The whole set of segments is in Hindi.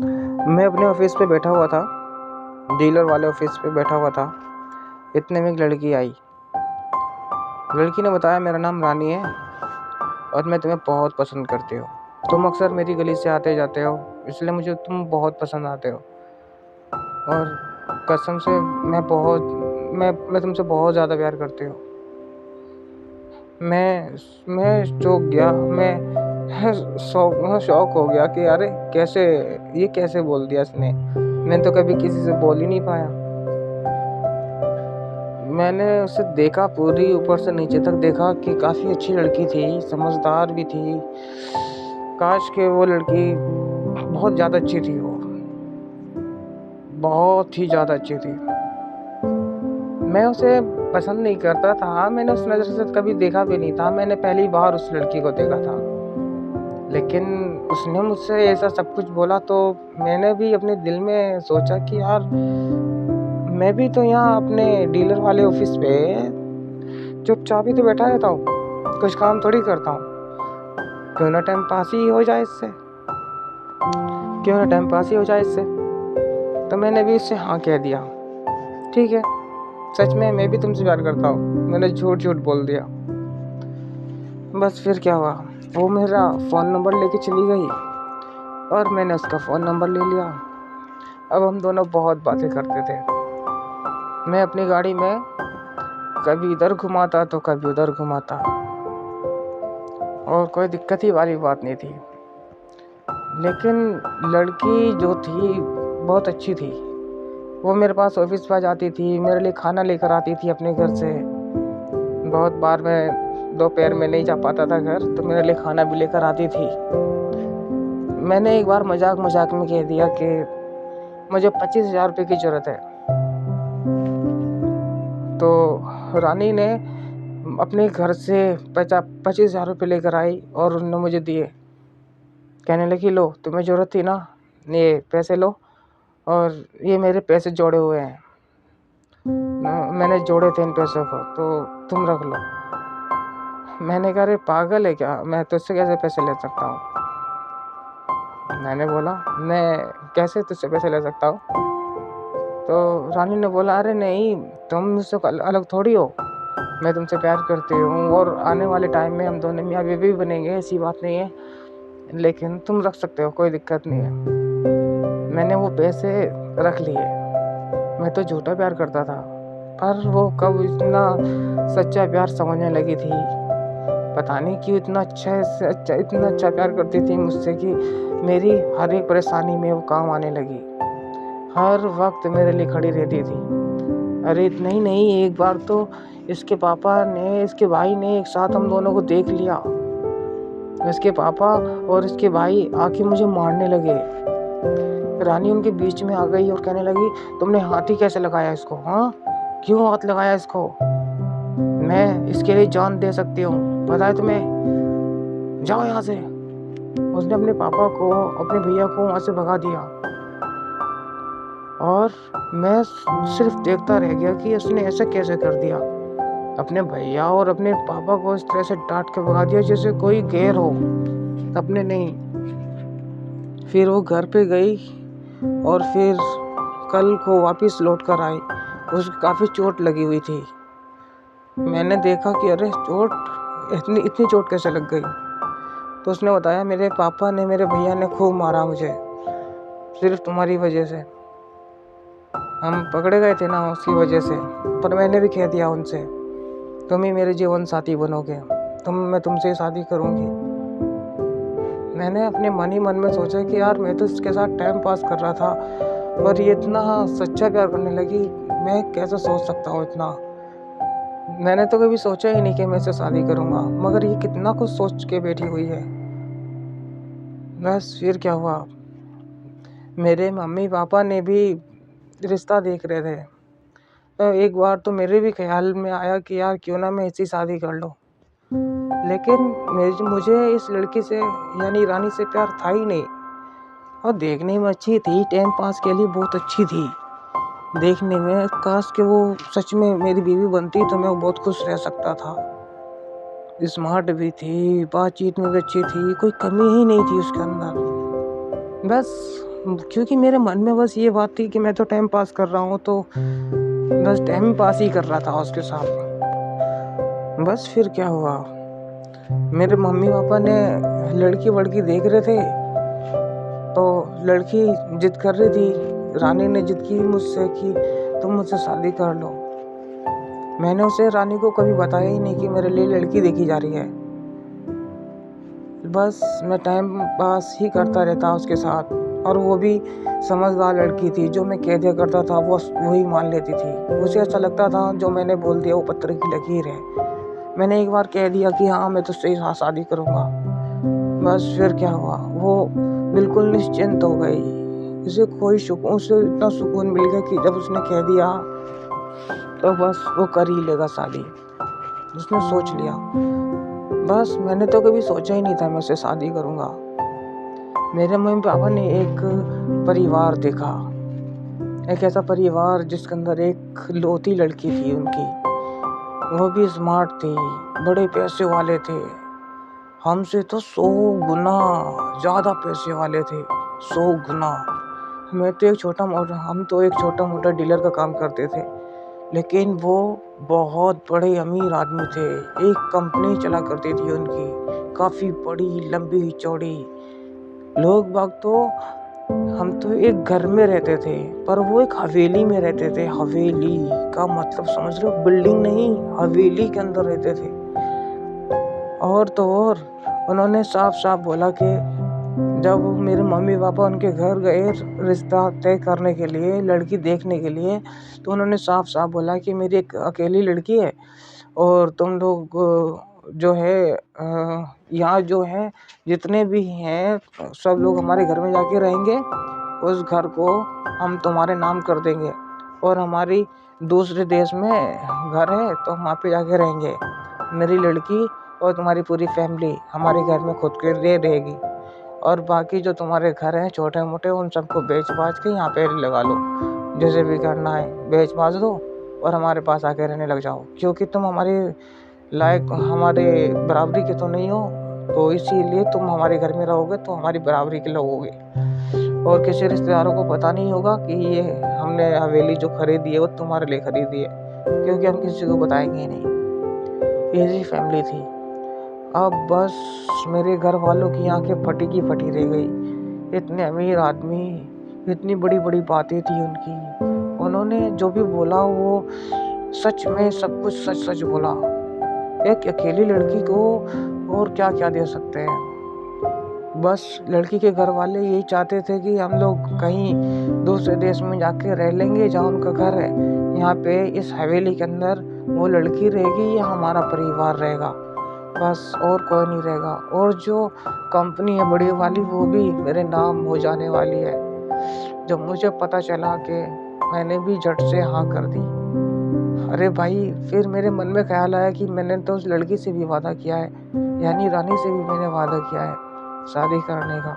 मैं अपने ऑफिस पे बैठा हुआ था, डीलर वाले ऑफिस पे बैठा हुआ था। इतने में एक लड़की आई। लड़की ने बताया मेरा नाम रानी है और मैं तुम्हें बहुत पसंद करती हूँ। तुम अक्सर मेरी गली से आते जाते हो, इसलिए मुझे तुम बहुत पसंद आते हो। और कसम से मैं तुमसे बहुत ज़्यादा प्यार करती हूँ। मैं चौंक गया। मैं शौक हो गया कि अरे कैसे, ये कैसे बोल दिया इसने। मैंने तो कभी किसी से बोल ही नहीं पाया। मैंने उसे देखा, पूरी ऊपर से नीचे तक देखा कि काफ़ी अच्छी लड़की थी, समझदार भी थी। काश कि वो लड़की बहुत ज़्यादा अच्छी थी। वो बहुत ही ज़्यादा अच्छी थी। मैं उसे पसंद नहीं करता था, मैंने उस नज़र से कभी देखा भी नहीं था। मैंने पहली बार उस लड़की को देखा था, लेकिन उसने मुझसे ऐसा सब कुछ बोला तो मैंने भी अपने दिल में सोचा कि यार मैं भी तो यहाँ अपने डीलर वाले ऑफिस पे चुपचाप ही तो बैठा रहता हूँ, कुछ काम थोड़ी करता हूँ। क्यों ना टाइम पास ही हो जाए इससे, क्यों ना टाइम पास ही हो जाए इससे। तो मैंने भी उससे हाँ कह दिया। ठीक है, सच में मैं भी तुमसे प्यार करता हूँ, मैंने झूठ झूठ बोल दिया। बस फिर क्या हुआ, वो मेरा फ़ोन नंबर लेके चली गई और मैंने उसका फ़ोन नंबर ले लिया। अब हम दोनों बहुत बातें करते थे। मैं अपनी गाड़ी में कभी इधर घुमाता तो कभी उधर घुमाता, और कोई दिक्कत ही वाली बात नहीं थी। लेकिन लड़की जो थी बहुत अच्छी थी। वो मेरे पास ऑफिस पे आ जाती थी, मेरे लिए खाना लेकर आती थी अपने घर से। बहुत बार मैं दोपहर में नहीं जा पाता था घर, तो मेरे लिए खाना भी लेकर आती थी। मैंने एक बार मजाक मजाक में कह दिया कि मुझे 25,000 रुपये की ज़रूरत है। तो रानी ने अपने घर से 25,000 रुपये लेकर आई और उन्होंने मुझे दिए। कहने लगी, लो तुम्हें ज़रूरत थी ना, ये पैसे लो, और ये मेरे पैसे जोड़े हुए हैं, मैंने जोड़े थे इन पैसों को, तो तुम रख लो। मैंने कहा, अरे पागल है क्या, मैं तुझसे कैसे पैसे ले सकता हूँ। मैंने बोला, मैं कैसे तुझसे पैसे ले सकता हूँ। तो रानी ने बोला, अरे नहीं, तुम मुझसे अलग थोड़ी हो, मैं तुमसे प्यार करती हूँ और आने वाले टाइम में हम दोनों मियाँ बीवी भी बनेंगे, ऐसी बात नहीं है, लेकिन तुम रख सकते हो, कोई दिक्कत नहीं है। मैंने वो पैसे रख लिए। मैं तो झूठा प्यार करता था, पर वो कब इतना सच्चा प्यार समझने लगी थी। पता नहीं क्यों इतना अच्छा प्यार करती थी मुझसे कि मेरी हर एक परेशानी में वो काम आने लगी। हर वक्त मेरे लिए खड़ी रहती थी। अरे इतना ही नहीं, एक बार तो इसके भाई ने एक साथ हम दोनों को देख लिया। इसके पापा और इसके भाई आके मुझे मारने लगे। रानी उनके बीच में आ गई और कहने लगी, तुमने हाथ ही कैसे लगाया इसको, हाँ, क्यों हाथ लगाया इसको, मैं इसके लिए जान दे सकती हूँ, पता है तुम्हें, जाओ यहाँ से। उसने अपने पापा को, अपने भैया को वहाँ से भगा दिया और मैं सिर्फ देखता रह गया कि उसने ऐसा कैसे कर दिया। अपने भैया और अपने पापा को इस तरह से डांट के भगा दिया जैसे कोई गैर हो, अपने नहीं। फिर वो घर पे गई और फिर कल को वापस लौट कर आई। उसको काफ़ी चोट लगी हुई थी। मैंने देखा कि अरे इतनी चोट कैसे लग गई। तो उसने बताया, मेरे पापा ने, मेरे भैया ने खूब मारा मुझे, सिर्फ तुम्हारी वजह से। हम पकड़े गए थे ना उसकी वजह से। पर मैंने भी कह दिया उनसे, तुम ही मेरे जीवन साथी बनोगे, मैं तुमसे शादी करूँगी। मैंने अपने मन ही मन में सोचा कि यार मैं तो इसके साथ टाइम पास कर रहा था और ये इतना सच्चा प्यार करने लगी, मैं कैसे सोच सकता हूँ इतना। मैंने तो कभी सोचा ही नहीं कि मैं इससे शादी करूँगा, मगर ये कितना कुछ सोच के बैठी हुई है। बस फिर क्या हुआ, मेरे मम्मी पापा ने भी रिश्ता देख रहे थे। तो एक बार तो मेरे भी ख्याल में आया कि यार क्यों ना मैं इससे शादी कर लूँ, लेकिन मुझे इस लड़की से यानी रानी से प्यार था ही नहीं। और देखने में अच्छी थी, टाइम पास के लिए बहुत अच्छी थी देखने में। काश कि वो सच में मेरी बीवी बनती तो मैं बहुत खुश रह सकता था। स्मार्ट भी थी, बातचीत में भी अच्छी थी, कोई कमी ही नहीं थी उसके अंदर। बस क्योंकि मेरे मन में बस ये बात थी कि मैं तो टाइम पास कर रहा हूँ, तो बस टाइम पास ही कर रहा था उसके साथ। बस फिर क्या हुआ, मेरे मम्मी पापा ने लड़की वड़की देख रहे थे, तो लड़की जिद कर रही थी, रानी ने जिद की मुझसे कि तुम मुझसे शादी कर लो। मैंने उसे रानी को कभी बताया ही नहीं कि मेरे लिए लड़की देखी जा रही है। बस मैं टाइम पास ही करता रहता उसके साथ, और वो भी समझदार लड़की थी। जो मैं कह दिया करता था वो वही मान लेती थी। मुझे ऐसा लगता था जो मैंने बोल दिया वो पत्थर की लकीर है। मैंने एक बार कह दिया कि हाँ मैं तुझसे शादी करूँगा, बस फिर क्या हुआ, वो बिल्कुल निश्चिंत हो गई। उसे इतना सुकून मिल गया कि जब उसने कह दिया तो बस वो कर ही लेगा शादी। उसने सोच लिया। बस मैंने तो कभी सोचा ही नहीं था मैं उससे शादी करूँगा। मेरे मम्मी पापा ने एक परिवार देखा, एक ऐसा परिवार जिसके अंदर एक लौती लड़की थी उनकी। वो भी स्मार्ट थी, बड़े पैसे वाले थे, हमसे तो 100 गुना ज़्यादा पैसे वाले थे, 100 गुना। हम तो एक छोटा मोटा डीलर का काम करते थे, लेकिन वो बहुत बड़े अमीर आदमी थे। एक कंपनी चला करती थी उनकी, काफ़ी बड़ी लंबी चौड़ी। लोग बाग तो हम तो एक घर में रहते थे, पर वो एक हवेली में रहते थे। हवेली का मतलब समझ रहे हो, बिल्डिंग नहीं, हवेली के अंदर रहते थे। और तो और उन्होंने साफ साफ बोला कि जब मेरे मम्मी पापा उनके घर गए रिश्ता तय करने के लिए, लड़की देखने के लिए, तो उन्होंने साफ साफ बोला कि मेरी एक अकेली लड़की है, और तुम लोग जो है यहाँ जो है जितने भी हैं सब लोग हमारे घर में जाके रहेंगे। उस घर को हम तुम्हारे नाम कर देंगे, और हमारी दूसरे देश में घर है तो हम वहाँ पे जाके रहेंगे। मेरी लड़की और तुम्हारी पूरी फैमिली हमारे घर में खुद के लिए रहेगी, और बाकी जो तुम्हारे घर हैं छोटे मोटे उन सबको बेच बाच के यहाँ पे लगा लो। जैसे भी करना है बेच बाच दो और हमारे पास आके रहने लग जाओ, क्योंकि तुम हमारे लायक हमारे बराबरी के तो नहीं हो, तो इसीलिए तुम हमारे घर में रहोगे तो हमारी बराबरी के लोग और किसी रिश्तेदारों को पता नहीं होगा कि ये हमने हवेली जो खरीदी है वो तुम्हारे लिए खरीदी है, क्योंकि हम किसी को बताएंगे नहीं। ऐसी फैमिली थी। अब बस मेरे घर वालों की आंखें फटी की फटी रह गई। इतने अमीर आदमी, इतनी बड़ी बड़ी बातें थी उनकी, उन्होंने जो भी बोला वो सच में सब कुछ सच सच बोला। एक अकेली लड़की को और क्या क्या दे सकते हैं। बस लड़की के घर वाले यही चाहते थे कि हम लोग कहीं दूसरे देश में जाके रह लेंगे जहाँ उनका घर है, यहाँ पे इस हवेली के अंदर वो लड़की रहेगी या हमारा परिवार रहेगा, बस और कोई नहीं रहेगा। और जो कंपनी है बड़ी वाली वो भी मेरे नाम हो जाने वाली है। जब मुझे पता चला कि मैंने भी झट से हाँ कर दी। अरे भाई, फिर मेरे मन में ख्याल आया कि मैंने तो उस लड़की से भी वादा किया है, यानी रानी से भी मैंने वादा किया है शादी करने का।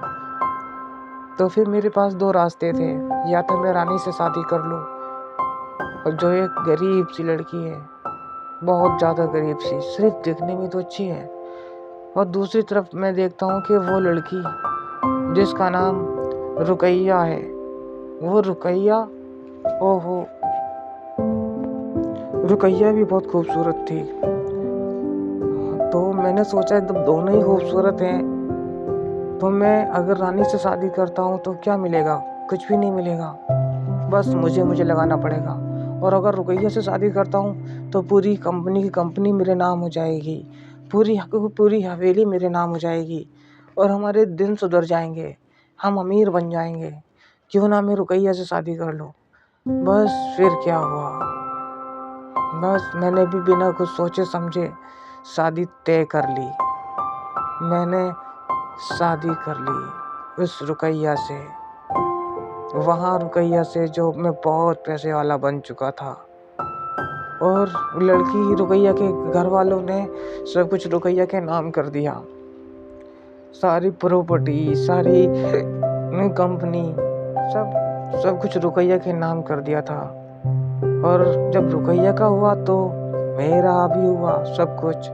तो फिर मेरे पास 2 रास्ते थे, या तो मैं रानी से शादी कर लूँ, और जो एक गरीब सी लड़की है, बहुत ज़्यादा गरीब सी, सिर्फ दिखने में तो अच्छी है, और दूसरी तरफ मैं देखता हूँ कि वो लड़की जिसका नाम रुकैया है, वो रुकैया, ओहो, रुकैया भी बहुत खूबसूरत थी। तो मैंने सोचा जब दोनों ही खूबसूरत हैं तो मैं अगर रानी से शादी करता हूँ तो क्या मिलेगा, कुछ भी नहीं मिलेगा, बस मुझे लगाना पड़ेगा। और अगर रुकैया से शादी करता हूँ तो पूरी कंपनी की कंपनी मेरे नाम हो जाएगी, पूरी हवेली मेरे नाम हो जाएगी, और हमारे दिन सुधर जाएंगे, हम अमीर बन जाएंगे। क्यों ना मैं रुकैया से शादी कर लूँ। बस फिर क्या हुआ, बस मैंने भी बिना कुछ सोचे समझे शादी तय कर ली। मैंने शादी कर ली उस रुकैया से, वहाँ रुकैया से जो मैं बहुत पैसे वाला बन चुका था। और लड़की रुकैया के घर वालों ने सब कुछ रुकैया के नाम कर दिया, सारी प्रॉपर्टी, सारी कंपनी, सब कुछ रुकैया के नाम कर दिया था। और जब रुकैया का हुआ तो मेरा भी हुआ सब कुछ,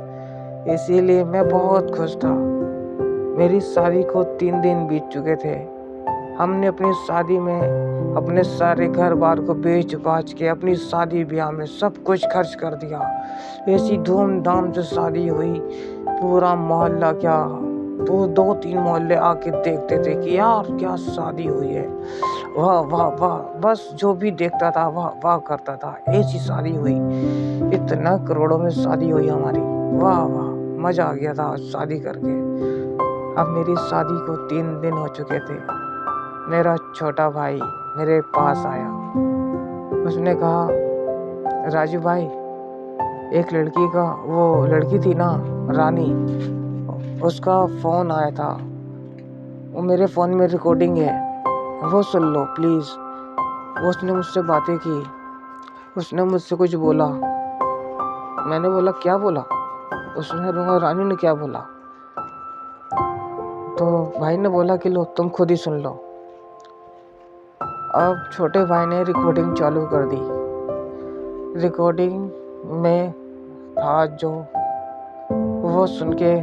इसीलिए मैं बहुत खुश था। मेरी शादी को 3 दिन बीत चुके थे, हमने अपनी शादी में अपने सारे घर बार को बेच बाच के अपनी शादी ब्याह में सब कुछ खर्च कर दिया। ऐसी धूमधाम से शादी हुई, पूरा मोहल्ला क्या तो 2-3 मोहल्ले आके देखते थे कि यार क्या शादी हुई है, वाह वाह वाह। बस जो भी देखता था वाह वाह करता था, ऐसी शादी हुई, इतना करोड़ों में शादी हुई हमारी, वाह वाह, मजा आ गया था शादी करके। अब मेरी शादी को 3 दिन हो चुके थे। मेरा छोटा भाई मेरे पास आया, उसने कहा राजू भाई, एक लड़की का, वो लड़की थी ना रानी, उसका फ़ोन आया था, वो मेरे फ़ोन में रिकॉर्डिंग है, वो सुन लो प्लीज़। उसने मुझसे बातें की, उसने मुझसे कुछ बोला। मैंने बोला क्या बोला? उसने रानी ने क्या बोला? तो भाई ने बोला कि लो तुम खुद ही सुन लो। अब छोटे भाई ने रिकॉर्डिंग चालू कर दी। रिकॉर्डिंग में था जो, वो सुन के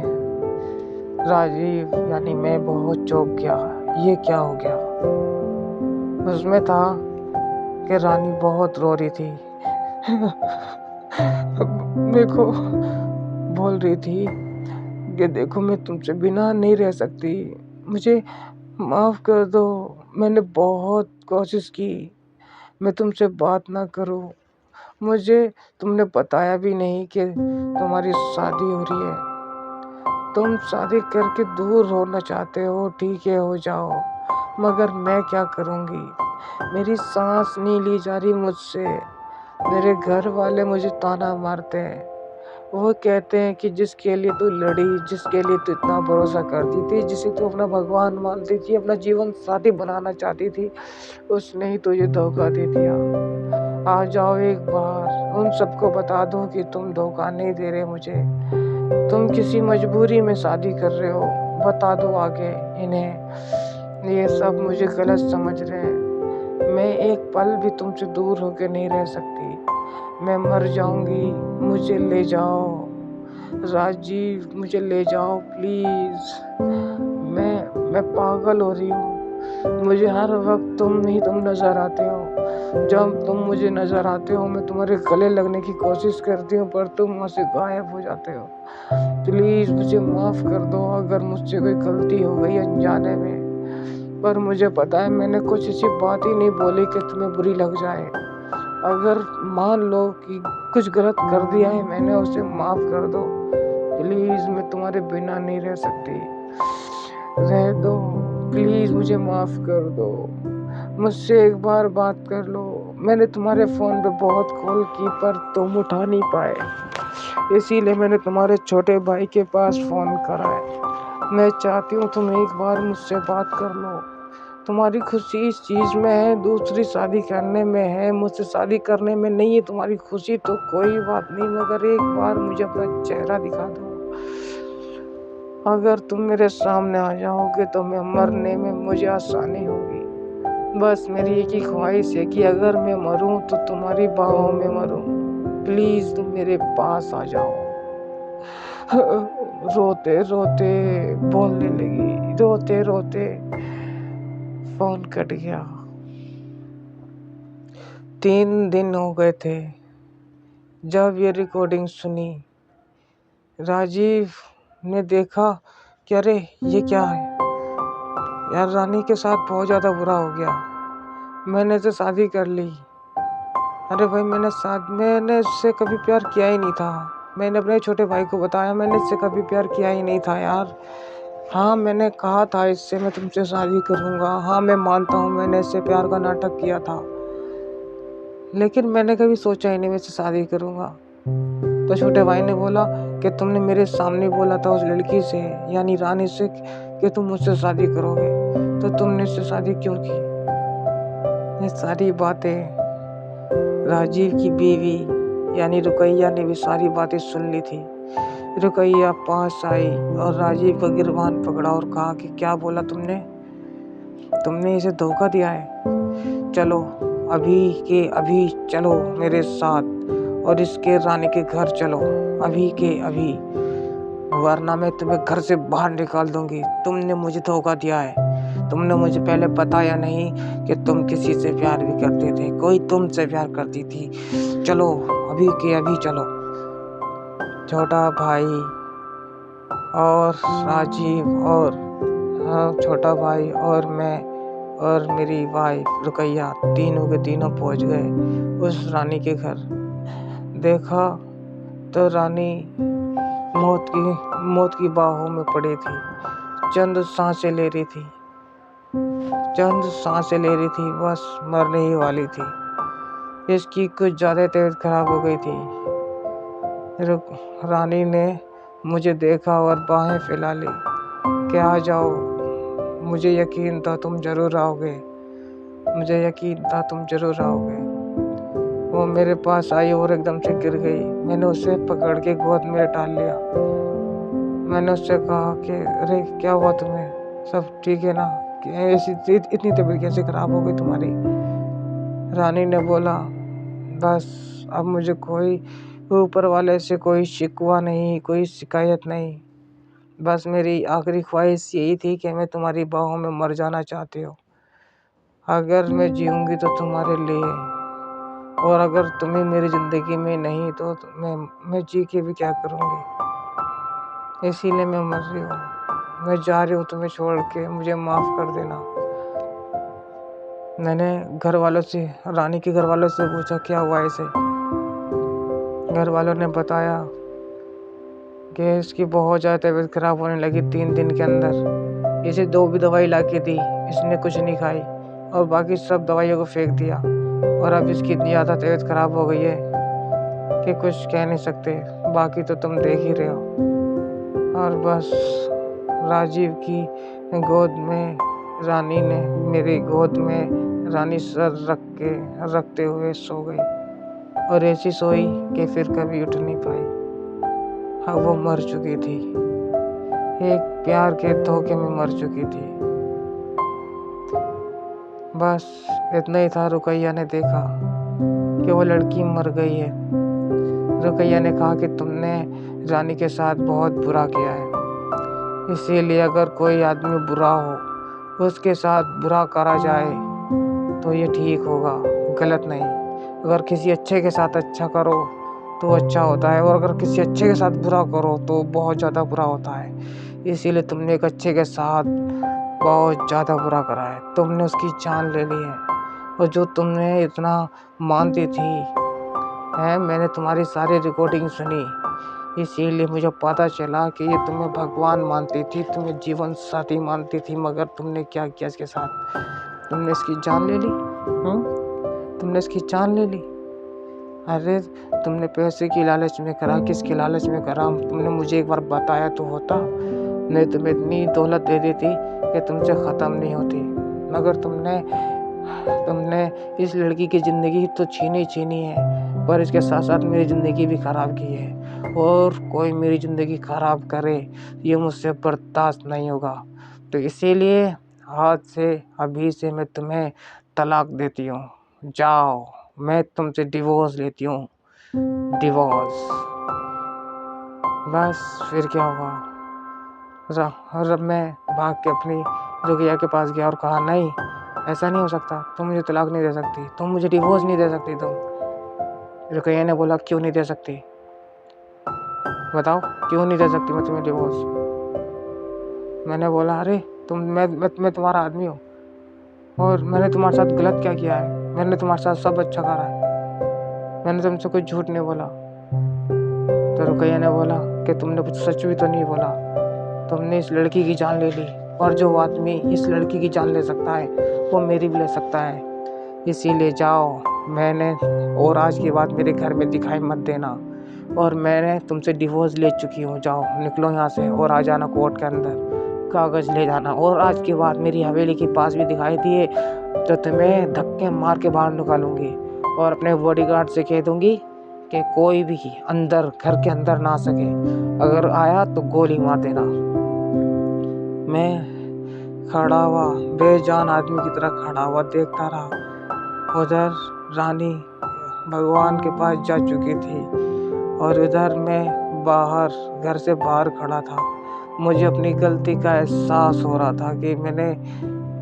राजीव यानी मैं बहुत चौंक गया, ये क्या हो गया। उसमें था कि रानी बहुत रो रही थी देखो, बोल रही थी कि देखो मैं तुमसे बिना नहीं रह सकती, मुझे माफ़ कर दो, मैंने बहुत कोशिश की मैं तुमसे बात ना करूं, मुझे तुमने बताया भी नहीं कि तुम्हारी शादी हो रही है, तुम शादी करके दूर होना चाहते हो, ठीक है हो जाओ, मगर मैं क्या करूंगी, मेरी सांस नहीं ली जा रही मुझसे, मेरे घर वाले मुझे ताना मारते हैं, वो कहते हैं कि जिसके लिए तू लड़ी, जिसके लिए तू इतना भरोसा करती थी, जिसे तू अपना भगवान मानती थी, अपना जीवन साथी बनाना चाहती थी, उसने ही तुझे धोखा दे दिया। आ जाओ एक बार उन सबको बता दो कि तुम धोखा नहीं दे रहे मुझे, तुम किसी मजबूरी में शादी कर रहे हो, बता दो आगे इन्हें, ये सब मुझे गलत समझ रहे हैं, मैं एक पल भी तुमसे दूर होकर नहीं रह सकती, मैं मर जाऊंगी, मुझे ले जाओ राजीव, मुझे ले जाओ प्लीज़, मैं पागल हो रही हूँ, मुझे हर वक्त तुम नज़र आते हो, जब तुम मुझे नज़र आते हो मैं तुम्हारे गले लगने की कोशिश करती हूँ पर तुम वहाँ से गायब हो जाते हो, प्लीज़ मुझे माफ़ कर दो अगर मुझसे कोई गलती हो गई अनजाने में, पर मुझे पता है मैंने कुछ ऐसी बात ही नहीं बोली कि तुम्हें बुरी लग जाए, अगर मान लो कि कुछ गलत कर दिया है मैंने, उसे माफ़ कर दो प्लीज़, मैं तुम्हारे बिना नहीं रह सकती, रह दो प्लीज़, मुझे माफ़ कर दो, मुझसे एक बार बात कर लो, मैंने तुम्हारे फ़ोन पे बहुत कॉल की पर तुम उठा नहीं पाए, इसीलिए मैंने तुम्हारे छोटे भाई के पास फ़ोन करा है, मैं चाहती हूँ तुम एक बार मुझसे बात कर लो, तुम्हारी खुशी इस चीज़ में है, दूसरी शादी करने में है, मुझसे शादी करने में नहीं है तुम्हारी खुशी तो कोई बात नहीं, मगर एक बार मुझे अपना चेहरा दिखा दो, अगर तुम मेरे सामने आ जाओगे तो मैं मरने में मुझे आसानी होगी, बस मेरी एक ही ख्वाहिश है कि अगर मैं मरूं तो तुम्हारी बाहों में मरूं, प्लीज़ तुम मेरे पास आ जाओ। रोते रोते बोलने लगी, रोते रोते फोन कट गया। 3 दिन हो गए थे जब ये रिकॉर्डिंग सुनी। राजीव ने देखा कि अरे ये क्या है यार, रानी के साथ बहुत ज़्यादा बुरा हो गया, मैंने तो शादी कर ली, अरे भाई मैंने इससे कभी प्यार किया ही नहीं था, मैंने अपने छोटे भाई को बताया मैंने इससे कभी प्यार किया ही नहीं था यार, हाँ मैंने कहा था इससे मैं तुमसे शादी करूँगा, हाँ मैं मानता हूँ मैंने इससे प्यार का नाटक किया था, लेकिन मैंने कभी सोचा ही नहीं मैं इससे शादी करूँगा। तो छोटे भाई ने बोला कि तुमने मेरे सामने बोला था उस लड़की से यानी रानी से कि तुम मुझसे शादी करोगे, तो तुमने इससे शादी क्यों की। ये सारी बातें राजीव की बीवी यानी रुकैया ने भी सारी बातें सुन ली थी। रुकैया पास आई और राजीव का गिरबान पकड़ा और कहा कि क्या बोला तुमने इसे धोखा दिया है, चलो अभी के अभी चलो मेरे साथ और इसके रानी के घर चलो अभी के अभी, वरना मैं तुम्हें घर से बाहर निकाल दूंगी, तुमने मुझे धोखा दिया है, तुमने मुझे पहले बताया नहीं कि तुम किसी से प्यार भी करते थे, कोई तुमसे प्यार करती थी। चलो अभी के अभी चलो। छोटा भाई और राजीव और छोटा भाई और मैं और मेरी वाइफ रुकैया तीनों के तीनों पहुंच गए उस रानी के घर। देखा तो रानी मौत की बाहों में पड़ी थी। चंद सांसें ले रही थी, बस मरने ही वाली थी। इसकी कुछ ज़्यादा तबीयत खराब हो गई थी। रानी ने मुझे देखा और बाहें फैला ली कि आ जाओ, मुझे यकीन था तुम जरूर आओगे। वो मेरे पास आई और एकदम से गिर गई। मैंने उसे पकड़ के गोद में डाल लिया। मैंने उससे कहा कि अरे क्या हुआ तुम्हें, सब ठीक है ना, ऐसी इतनी तबीयत कैसे खराब हो गई तुम्हारी। रानी ने बोला बस अब मुझे कोई ऊपर वाले से कोई शिकवा नहीं, कोई शिकायत नहीं। बस मेरी आखिरी ख्वाहिश यही थी कि मैं तुम्हारी बाहों में मर जाना चाहती हूँ। अगर मैं जीऊँगी तो तुम्हारे लिए, और अगर तुम्हें मेरी ज़िंदगी में नहीं तो मैं जी के भी क्या करूँगी। इसीलिए मैं मर रही हूँ। मैं जा रही हूँ तुम्हें छोड़ के, मुझे माफ़ कर देना। मैंने रानी के घर वालों से पूछा क्या हुआ इसे। घर वालों ने बताया कि इसकी बहुत ज़्यादा तबीयत खराब होने लगी 3 दिन के अंदर। इसे 2 भी दवाई ला के दी, इसने कुछ नहीं खाई और बाकी सब दवाइयों को फेंक दिया। और अब इसकी इतनी ज़्यादा तबीयत खराब हो गई है कि कुछ कह नहीं सकते। बाकी तो तुम देख ही रहे हो। और बस राजीव की गोद में रानी ने मेरी गोद में रानी सर रखते हुए सो गई और ऐसी सोई कि फिर कभी उठ नहीं पाई। हाँ, वो मर चुकी थी, एक प्यार के धोखे में मर चुकी थी। बस इतना ही था। रुकैया ने देखा कि वो लड़की मर गई है। रुकैया ने कहा कि तुमने रानी के साथ बहुत बुरा किया है, इसीलिए अगर कोई आदमी बुरा हो, उसके साथ बुरा करा जाए तो ये ठीक होगा, गलत नहीं। अगर किसी अच्छे के साथ अच्छा करो तो अच्छा होता है, और अगर किसी अच्छे के साथ बुरा करो तो बहुत ज़्यादा बुरा होता है। इसीलिए तुमने एक अच्छे के साथ बहुत ज़्यादा बुरा करा है, तुमने उसकी जान ले ली है। और जो तुमने इतना मानती थी है, मैंने तुम्हारी सारी रिकॉर्डिंग सुनी, इसीलिए मुझे पता चला कि ये तुम्हें भगवान मानती थी, तुम्हें जीवन साथी मानती थी। मगर तुमने क्या किया इसके साथ, तुमने इसकी जान ले ली। तुमने इसकी जान ले ली। अरे तुमने पैसे की लालच में करा, किसके लालच में करा, तुमने मुझे एक बार बताया तो होता। नहीं तुम्हें इतनी दौलत दे दी थी कि तुमसे ख़त्म नहीं होती। मगर तुमने इस लड़की की ज़िंदगी तो छीनी है, पर इसके साथ साथ मेरी ज़िंदगी भी ख़राब की है। और कोई मेरी ज़िंदगी ख़राब करे ये मुझसे बर्दाश्त नहीं होगा। तो इसीलिए आज से अभी से मैं तुम्हें तलाक देती हूँ। जाओ, मैं तुमसे डिवोर्स लेती हूँ, डिवोर्स। बस फिर क्या हुआ, और मैं भाग के अपनी रुकैया के पास गया और कहा नहीं, ऐसा नहीं हो सकता, तुम मुझे तलाक नहीं दे सकती, तुम मुझे डिवोर्स नहीं दे सकती तुम। रुकैया ने बोला क्यों नहीं दे सकती, बताओ क्यों नहीं दे सकती मैं तुम्हें डिवोर्स। मैंने बोला अरे मैं तुम्हारा आदमी हूँ और मैंने तुम्हारे साथ गलत क्या किया है, मैंने तुम्हारे साथ सब अच्छा करा है, मैंने तुमसे कोई झूठ नहीं बोला। तो रुकैया ने बोला कि तुमने कुछ सच भी तो नहीं बोला, तुमने इस लड़की की जान ले ली, और जो आदमी इस लड़की की जान ले सकता है वो मेरी भी ले सकता है। इसीलिए जाओ, मैंने और आज के बाद मेरे घर में दिखाई मत देना, और मैंने तुमसे डिवोर्स ले चुकी हूँ। जाओ निकलो यहाँ से और आ जाना कोर्ट के अंदर, कागज़ ले जाना। और आज के बाद मेरी हवेली के पास भी दिखाई दिए तो तुम्हें धक्के मार के बाहर निकालूंगी, और अपने बॉडीगार्ड से कह दूंगी कि कोई भी अंदर घर के अंदर ना सके, अगर आया तो गोली मार देना। मैं खड़ा हुआ बेजान आदमी की तरह खड़ा हुआ देखता रहा। उधर रानी भगवान के पास जा चुकी थी और उधर मैं बाहर, घर से बाहर खड़ा था। मुझे अपनी गलती का एहसास हो रहा था कि मैंने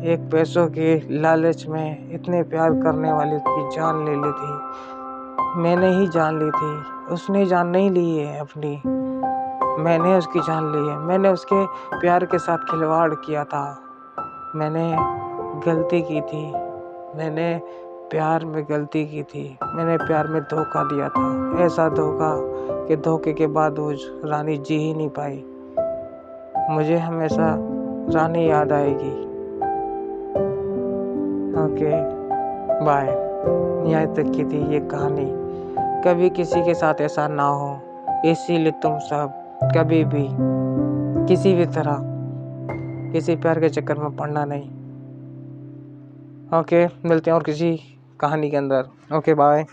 एक पैसों के लालच में इतने प्यार करने वाले की जान ले ली थी। मैंने ही जान ली थी, उसने जान नहीं ली है अपनी, मैंने उसकी जान ली है। मैंने उसके प्यार के साथ खिलवाड़ किया था, मैंने गलती की थी, मैंने प्यार में गलती की थी, मैंने प्यार में धोखा दिया था। ऐसा धोखा कि धोखे के बाद वो रानी जी ही नहीं पाई। मुझे हमेशा रानी याद आएगी। Okay, bye. यहाँ तक की थी ये कहानी। कभी किसी के साथ ऐसा ना हो, इसीलिए तुम सब कभी भी किसी भी तरह किसी प्यार के चक्कर में पड़ना नहीं। ओके, मिलते हैं और किसी कहानी के अंदर। Okay, bye.